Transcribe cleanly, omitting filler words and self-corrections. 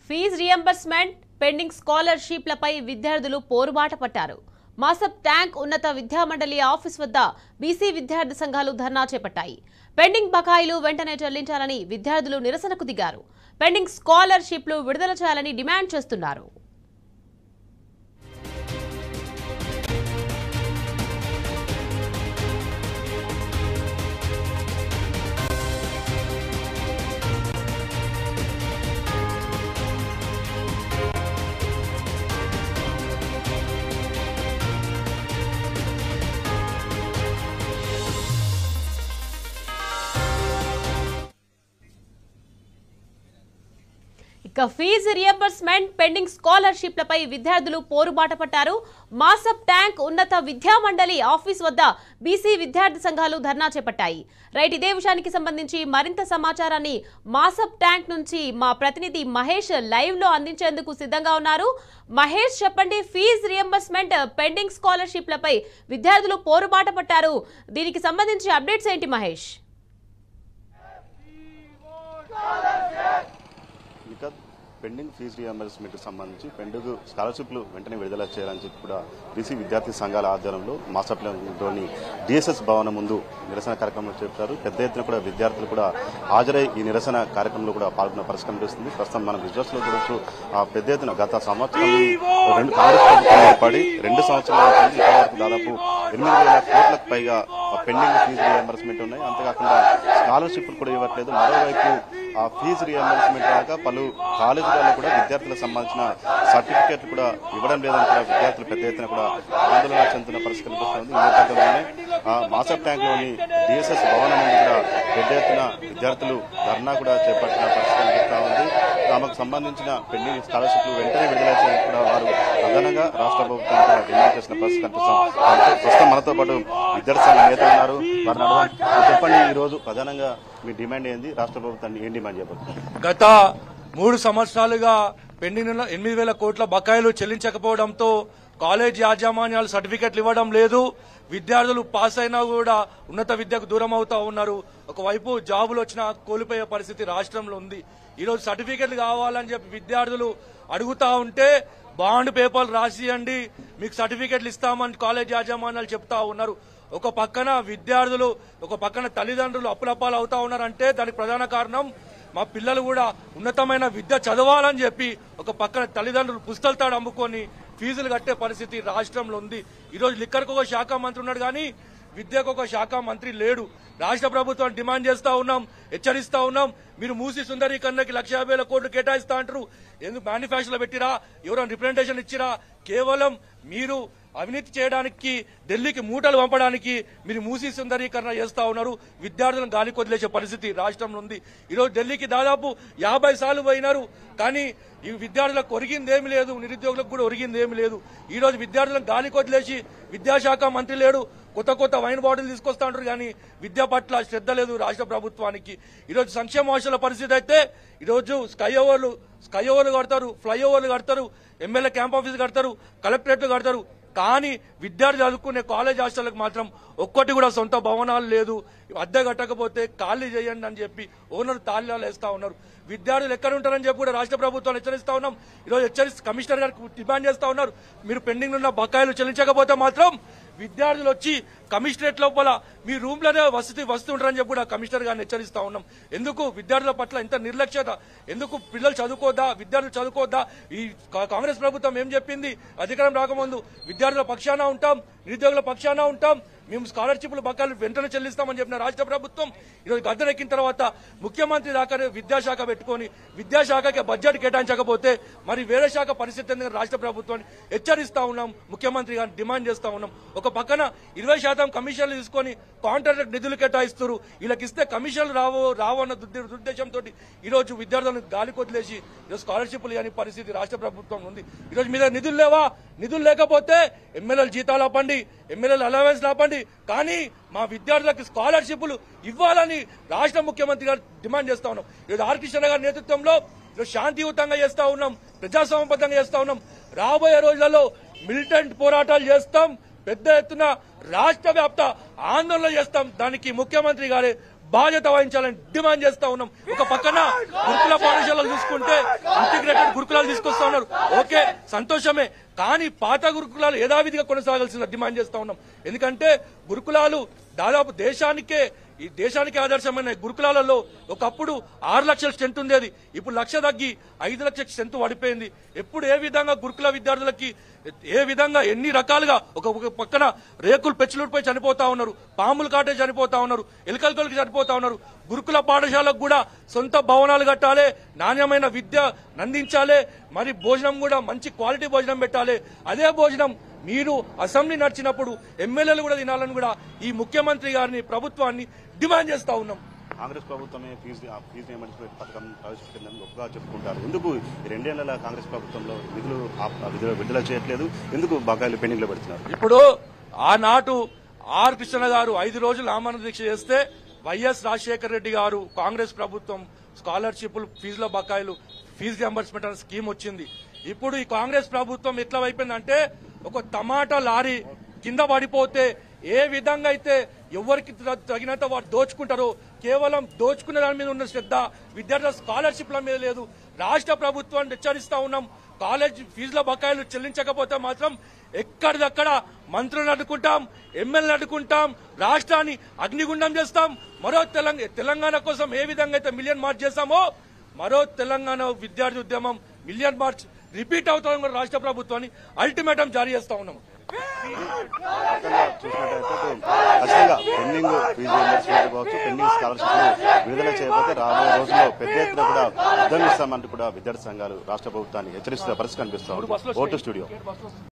Fee reimbursement, pending స్కాలర్షిప్లపై విద్యార్థులు పోరుబాట పట్టారు. మాసప్ tank ఉన్నత విద్యామండలి ఆఫీస్ వద్ద బీసీ విద్యార్థి సంఘాలు ధర్నా చేపట్టాయి. పెండింగ్ బకాయిలు వెంటనే చెల్లించాలని విద్యార్థులు నిరసనకు దిగారు. పెండింగ్ స్కాలర్షిప్లు విడుదల చేయాలని డిమాండ్ చేస్తున్నారు. ఫీజు రియంబర్స్మెంట్, పెండింగ్ స్కాలర్షిప్లపై విద్యార్థులు పోరుబాట పట్టారు. మాసప్ ట్యాంక్ ఉన్నత విద్యామండలి ఆఫీస్ వద్ద బీసీ విద్యార్థి సంఘాలు ధర్నా చేపట్టాయి. రైట్, ఇదే విషయానికి సంబంధించి మరింత సమాచారాన్ని మాసప్ ట్యాంక్ నుంచి మా ప్రతినిధి మహేష్ లైవ్ లో అందించేందుకు సిద్ధంగా ఉన్నారు. మహేష్, చెప్పండి, ఫీజు రియంబర్స్మెంట్, పెండింగ్ స్కాలర్షిప్లపై విద్యార్థులు పోరుబాట పట్టారు. దీనికి సంబంధించి అప్డేట్స్ ఏంటి మహేష్? పెండింగ్ ఫీజు రియంబర్స్మెంట్ సంబంధించి పెండింగ్ స్కాలర్షిప్లు వెంటనే విడుదల చేయాలని చెప్పి కూడా బీసీ విద్యార్థి సంఘాల ఆధ్వర్యంలో మాసప్లోని డిఎస్ఎస్ భవనం ముందు నిరసన కార్యక్రమం చేపట్టారు. పెద్ద ఎత్తున కూడా విద్యార్థులు కూడా హాజరై ఈ నిరసన కార్యక్రమంలో కూడా పాల్గొన్న పరిస్థితి కనిపిస్తుంది. ప్రస్తుతం మన విజువల్స్ లో చూడొచ్చు, పెద్ద ఎత్తున గత సంవత్సరం కాంగ్రెస్ ప్రభుత్వం ఏర్పడి 2 సంవత్సరాల నుంచి ఇప్పటివరకు దాదాపు 8,000 కోట్లకు పైగా పెండింగ్ ఫీజు రియంబర్స్మెంట్ ఉన్నాయి. అంతేకాకుండా స్కాలర్షిప్లు కూడా ఇవ్వట్లేదు. మరోవైపు ఆ ఫీజు రియంబర్స్మెంట్ రాక పలు కాలేజీలలో కూడా విద్యార్థులకు సంబంధించిన సర్టిఫికేట్లు కూడా ఇవ్వడం లేదని కూడా విద్యార్థులు పెద్ద ఎత్తున కూడా ఆందోళన చెందుతున్న పరిస్థితి కనిపిస్తుంది. ఈ నేపథ్యంలోనే మాసప్ ట్యాంక్ లోని డిఎస్ఎస్ భవనం నుండి కూడా పెద్ద ఎత్తున విద్యార్థులు ధర్నా కూడా చేపట్టిన పరిస్థితి కనిపిస్తా ఉంది. తమకు సంబంధించిన పెండింగ్ స్కాలర్షిప్లు వెంటనే విడుదల చేయడం కూడా వారు ప్రధానంగా రాష్ట్ర ప్రభుత్వం కూడా డిమాండ్ చేసిన పరిస్థితి కనిపిస్తాం. ప్రస్తుతం మనతో పాటు విద్యార్థి సంఘ నేతలు ఉన్నారు. వారిని అడగండి, చెప్పండి, ఈ రోజు ప్రధానంగా మీ డిమాండ్ ఏంది? రాష్ట్ర ప్రభుత్వాన్ని ఏం డిమాండ్ చేయబోతున్నారు? గత 3 సంవత్సరాలుగా పెండింగ్ 8,000 కోట్ల బకాయిలు చెల్లించకపోవడంతో కాలేజ్ యాజమాన్యాలు సర్టిఫికెట్లు ఇవ్వడం లేదు. విద్యార్థులు పాస్ అయినా కూడా ఉన్నత విద్యకు దూరం అవుతా ఉన్నారు. ఒకవైపు జాబులు వచ్చినా కోల్పోయే పరిస్థితి రాష్ట్రంలో ఉంది. ఈరోజు సర్టిఫికెట్లు కావాలని చెప్పి విద్యార్థులు అడుగుతా ఉంటే బాండ్ పేపర్లు రాసియండి, మీకు సర్టిఫికెట్లు ఇస్తామని కాలేజ్ యాజమాన్యాలు చెప్తా ఉన్నారు. ఒక పక్కన విద్యార్థులు, ఒక పక్కన తల్లిదండ్రులు అప్పులపాలు అవుతా ఉన్నారంటే దానికి ప్రధాన కారణం మా పిల్లలు కూడా ఉన్నతమైన విద్య చదవాలని చెప్పి ఒక పక్కన తల్లిదండ్రులు పుస్తకాలు తాడు అమ్ముకొని ఫీజులు కట్టే పరిస్థితి రాష్ట్రంలో ఉంది. ఈరోజు లిక్కర్కు ఒక శాఖ మంత్రి ఉన్నాడు కానీ విద్యకు ఒక శాఖ మంత్రి లేడు. రాష్ట్ర ప్రభుత్వం డిమాండ్ చేస్తా ఉన్నాం, హెచ్చరిస్తా ఉన్నాం. మీరు మూసి సుందరీకరణకి 1,50,000 కోట్లు కేటాయిస్తా అంటారు. ఎందుకు మేనిఫెస్టోలో పెట్టిరా? ఎవరైనా రిప్రజెంటేషన్ ఇచ్చిరా? కేవలం మీరు అవినీతి చేయడానికి, ఢిల్లీకి మూటలు పంపడానికి మీరు మూసి సుందరీకరణ చేస్తా ఉన్నారు. విద్యార్థులను గాలికి వదిలేసే పరిస్థితి రాష్ట్రంలో ఉంది. ఈరోజు ఢిల్లీకి దాదాపు 50 సార్లు పోయినారు, కానీ ఈ విద్యార్థులకు ఒరిగిందేమి లేదు, నిరుద్యోగులకు కూడా ఒరిగిందేమి లేదు. ఈ రోజు విద్యార్థులను గాలికి వదిలేసి విద్యాశాఖ మంత్రి లేడు, కొత్త వైన్ బాటిల్ తీసుకొస్తా ఉంటారు, కానీ విద్య పట్ల శ్రద్ధ లేదు రాష్ట్ర ప్రభుత్వానికి. ఈరోజు సంక్షేమ హాస్టల్ పరిస్థితి అయితే ఈరోజు స్కై ఓవర్లు కడతారు, ఫ్లైఓవర్లు కడతారు, ఎమ్మెల్యే క్యాంప్ ఆఫీస్ కడతారు, కలెక్టరేట్లు కడతారు, కానీ విద్యార్థి చదువుకునే కాలేజ్ హాస్టళ్లకు మాత్రం ఒక్కటి కూడా సొంత భవనాలు లేదు. అద్దె కట్టకపోతే ఖాళీ చేయండి అని చెప్పి ఓనర్ తాళాలు వేస్తా ఉన్నారు. విద్యార్థులు ఎక్కడ ఉంటారని చెప్పి కూడా రాష్ట్ర ప్రభుత్వాన్ని హెచ్చరిస్తా ఉన్నాం. ఈరోజు కమిషనర్ గారికి డిమాండ్ చేస్తా ఉన్నారు, మీరు పెండింగ్ ఉన్న బకాయిలు చెల్లించకపోతే మాత్రం విద్యార్థులు వచ్చి కమిషనరేట్ లోపల మీ రూమ్లోనే వసతి ఉంటారని చెప్పి కూడా కమిషనర్ గారిని హెచ్చరిస్తా ఉన్నాం. ఎందుకు విద్యార్థుల పట్ల ఇంత నిర్లక్ష్యత? ఎందుకు పిల్లలు చదువుకోద్దా, విద్యార్థులు చదువుకోద్దా? ఈ కాంగ్రెస్ ప్రభుత్వం ఏం చెప్పింది? అధికారం రాకముందు విద్యార్థుల పక్షాన ఉంటాం, నిరుద్యోగుల పక్షాన ఉంటాం, మేము స్కాలర్షిప్లు బకాయిలు వెంటనే చెల్లిస్తామని చెప్పిన రాష్ట్ర ప్రభుత్వం ఈరోజు గద్దెనెక్కిన తర్వాత ముఖ్యమంత్రి దాకా విద్యాశాఖ పెట్టుకొని విద్యాశాఖకి బడ్జెట్ కేటాయించకపోతే మరి వేరే శాఖ పరిస్థితి ఎందుకు రాష్ట్ర ప్రభుత్వాన్ని హెచ్చరిస్తా ఉన్నాం. ముఖ్యమంత్రి గారిని డిమాండ్ చేస్తా ఉన్నాం. ఒక పక్కన 20% కమిషన్లు తీసుకొని కాంట్రాక్ట్ నిధులు కేటాయిస్తారు, వీళ్ళకి ఇస్తే కమిషన్లు రావన్న దురుద్దేశంతో ఈరోజు విద్యార్థులను గాలి కొదిలేసి ఈరోజు స్కాలర్షిప్లు ఇవ్వని పరిస్థితి రాష్ట్ర ప్రభుత్వం ఉంది. ఈరోజు మీద నిధులు లేవా? నిధులు లేకపోతే ఎమ్మెల్యేలు జీతాలు ఆపండి, ఎమ్మెల్యేలు అలవెన్స్ ఆపండి, కానీ మా విద్యార్థులకు స్కాలర్షిప్లు ఇవ్వాలని రాష్ట్ర ముఖ్యమంత్రి గారు డిమాండ్ చేస్తా ఉన్నాం. ఈరోజు ఆర్ కృష్ణ గారి నేతృత్వంలో ఈరోజు శాంతియుతంగా చేస్తా ఉన్నాం, ప్రజాస్వామ్యబద్ధంగా చేస్తా ఉన్నాం. రాబోయే రోజులలో మిలిటెంట్ పోరాటాలు చేస్తాం, పెద్ద ఎత్తున రాష్ట్ర వ్యాప్త ఆందోళన చేస్తాం. దానికి ముఖ్యమంత్రి గారే బాధ్యత వహించాలని డిమాండ్ చేస్తా ఉన్నాం. ఒక పక్కన గురుకుల పాఠశాలలు చూసుకుంటే ఇంటిగ్రేటెడ్ గురుకులాలు తీసుకొస్తా ఉన్నారు, ఓకే సంతోషమే. కానీ పాత గురుకులాలు యథావిధిగా కొనసాగాల్సిన డిమాండ్ చేస్తా ఉన్నాం. ఎందుకంటే గురుకులాలు దాదాపు ఈ దేశానికి ఆదర్శమైన గురుకులాలలో ఒకప్పుడు 6 లక్షల స్ట్రెంత్ ఉండేది, ఇప్పుడు 1 లక్ష తగ్గి 5 లక్షల స్ట్రెంత్ పడిపోయింది. ఎప్పుడు ఏ విధంగా గురుకుల విద్యార్థులకి ఏ విధంగా ఎన్ని రకాలుగా ఒక పక్కన రేకులు పెచ్చులుడిపోయి చనిపోతా ఉన్నారు, పాములు కాటే చనిపోతా ఉన్నారు, ఎలుకలకి చనిపోతా ఉన్నారు. గురుకుల పాఠశాలకు కూడా సొంత భవనాలు కట్టాలి, నాణ్యమైన విద్య అందించాలి, మరి భోజనం కూడా మంచి క్వాలిటీ భోజనం పెట్టాలి. అదే భోజనం మీరు అసెంబ్లీ నడిచినప్పుడు ఎమ్మెల్యేలు కూడా తినాలని కూడా ఈ ముఖ్యమంత్రి గారిని ప్రభుత్వాన్ని డిమాండ్ చేస్తా ఉన్నాం. కాంగ్రెస్ ప్రభుత్వమే ఫీజు రియంబర్స్మెంట్ పథకం ప్రవేశపెట్టిందని గొప్పగా చెప్పుకుంటారు. ఎందుకు 2 ఏళ్ల కాంగ్రెస్ ప్రభుత్వంలో నిధులు విడుదల చేయట్లేదు? ఎందుకు బకాయిలు పెండింగ్ లో పెడుతున్నారు? ఇప్పుడు ఆనాటు ఆర్ కృష్ణ గారు 5 రోజులు ఆమరణ దీక్ష చేస్తే వైఎస్ రాజశేఖర రెడ్డి గారు కాంగ్రెస్ ప్రభుత్వం స్కాలర్షిప్లు ఫీజుల బకాయిలు ఫీజు రియంబర్స్మెంట్ అనే స్కీమ్ వచ్చింది. ఇప్పుడు ఈ కాంగ్రెస్ ప్రభుత్వం ఎట్లా అయిపోయిందంటే ఒక టమాటా లారీ కింద పడిపోతే ఏ విధంగా అయితే ఎవరికి తగినంత వారు దోచుకుంటారో కేవలం దోచుకునే దాని మీద ఉన్న శ్రద్ధ విద్యార్థుల స్కాలర్షిప్ల మీద లేదు. రాష్ట్ర ప్రభుత్వాన్ని హెచ్చరిస్తా ఉన్నాం, కాలేజ్ ఫీజుల బకాయిలు చెల్లించకపోతే మాత్రం ఎక్కడిదక్కడ మంత్రులను అడ్డుకుంటాం, ఎమ్మెల్యేలు అడ్డుకుంటాం, రాష్ట్రాన్ని అగ్నిగుండం చేస్తాం. మరో తెలంగాణ కోసం ఏ విధంగా అయితే మిలియన్ మార్చ్ చేశామో మరో తెలంగాణ విద్యార్థి ఉద్యమం మిలియన్ మార్చ్ రిపీట్ అవుతాం కూడా రాష్ట్ర ప్రభుత్వాన్ని అల్టిమేటం జారీ చేస్తా ఉన్నాం. ఖచ్చితంగా పెండింగ్ ఫీజు రియంబర్స్మెంట్ కావచ్చు, పెండింగ్ స్కాలర్షిప్ విడుదల చేయకపోతే రాబోయే రోజుల్లో పెద్ద ఎత్తున కూడా ఉద్యమిస్తామంటూ కూడా విద్యార్థి సంఘాలు రాష్ట్ర ప్రభుత్వాన్ని హెచ్చరిస్తున్న పరిస్థితి కనిపిస్తా ఉంది. Vote studio.